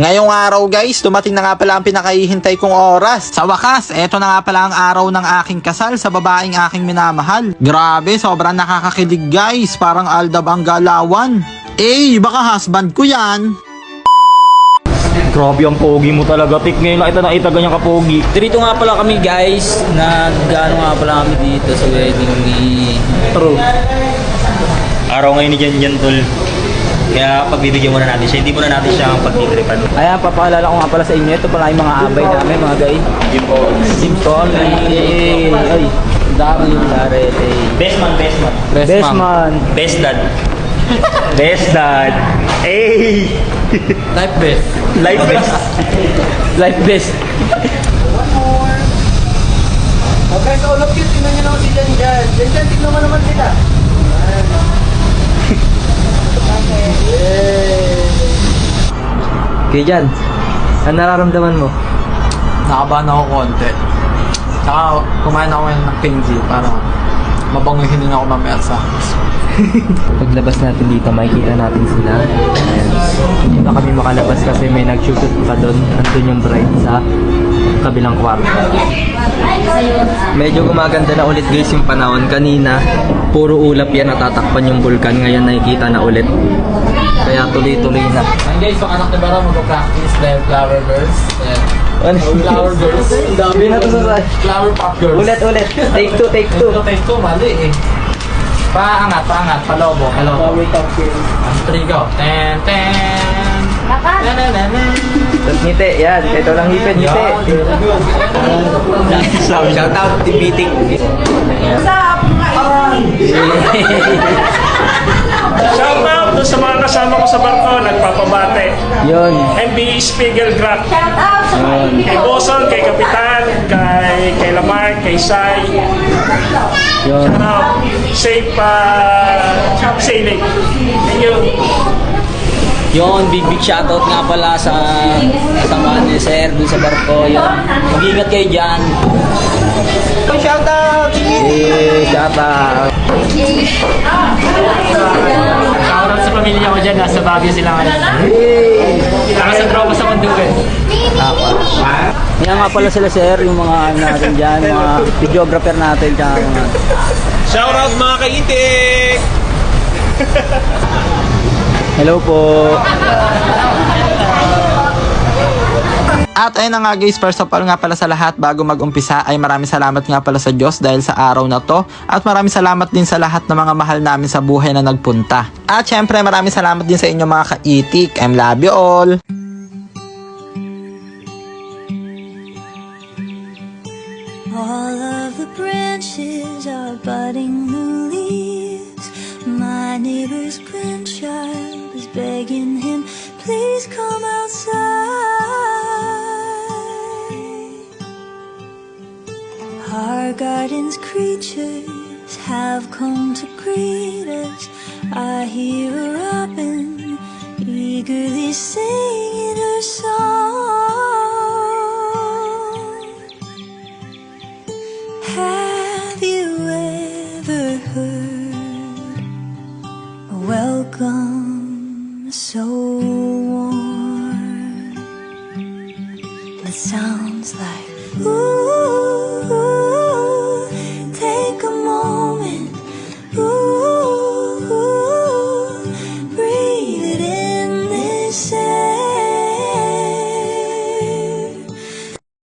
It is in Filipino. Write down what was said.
Ngayong araw guys, dumating na nga pala ang pinakahihintay kong oras. Sa wakas, eto na nga pala ang araw ng aking kasal sa babaeng aking minamahal. Grabe, sobrang nakakakilig guys, parang Aldab ang galawan. Baka husband ko yan. Grabe ang pogi mo talaga, Tik. Ngayon lang kita nakita ganyan kapogi. Dito nga pala kami guys, nag-ano nga pala kami dito sa wedding ni... True. Araw ngayon ni Jan tol. Kaya pagbibigyan muna natin siya, hindi muna natin siya ang pagtitripan. Ayan, papaalala ko nga pala sa inyo, ito pala yung mga abay namin mga guys. Jim Paul, ay, dami yung larete. Best man. Best man. Best dad. Best dad. Life best. Life best. Life best. Okay, so all of you, tingnan nyo naman si Jan dyan. Jan, tingnan mo naman sila. Okay, Jan. Ano nararamdaman mo? Nakabahan ako konti. Tsaka kumain ako ngayon ng pinggi para mabanguhin din ako mamaya sa Paglabas natin dito, makikita natin sila. Hindi na kami makalabas kasi may nag-shoot pa doon. Nandun yung bride sa kabilang kwarto. Medyo gumaganda na ulit guys yung panahon. Kanina, puro ulap yan, natatakpan yung vulkan. Ngayon nakikita na ulit. Kaya tuloy-tuloy na. And guys, yung anak ni Bara mag-practice dahil flower girls. Ano? Flower girls. Ang dami na to sa flower pop girls. Ulit. Take two. Take two, mali eh. Paangat, palobo. Flower top girls. Three, go. Ten. Tapos ngiti, yan. Ito lang hipid, ngiti. Shout out, Tibitik. Shout out doon sa mga kasama ko sa barko, nagpapabate. Yun. MB Spiegelgracht. Yun. Kay Boson, kay Kapitan, kay Lamar, kay Sai. Yun. Shout out. Safe sailing. Thank you. Yun, big shoutout nga pala sa kasama ni Sir dun sa barko. Yun. Mag-ingat kayo dyan. Shoutout! Shoutout. Shoutout sa pamilya ko dyan. Nasa Baguio sila ngayon. Nasa tropa sa Mandugan. Yan nga pala sila Sir, yung mga ano natin dyan, mga videographer natin dyan. Shout out mga kaitik! Hello po. At ayun na nga guys, first of all nga pala sa lahat, bago mag-umpisa ay maraming salamat nga pala sa Diyos dahil sa araw na to. At maraming salamat din sa lahat ng mga mahal namin sa buhay na nagpunta. At syempre maraming salamat din sa inyo mga kaitik. I love you all! All of the branches are budding new leaves. My neighbor's grandchild is begging him, please come outside. Our garden's creatures have come to greet us. I hear a robin eagerly singing her song. Have you ever heard a welcome so warm? It sounds like ooh.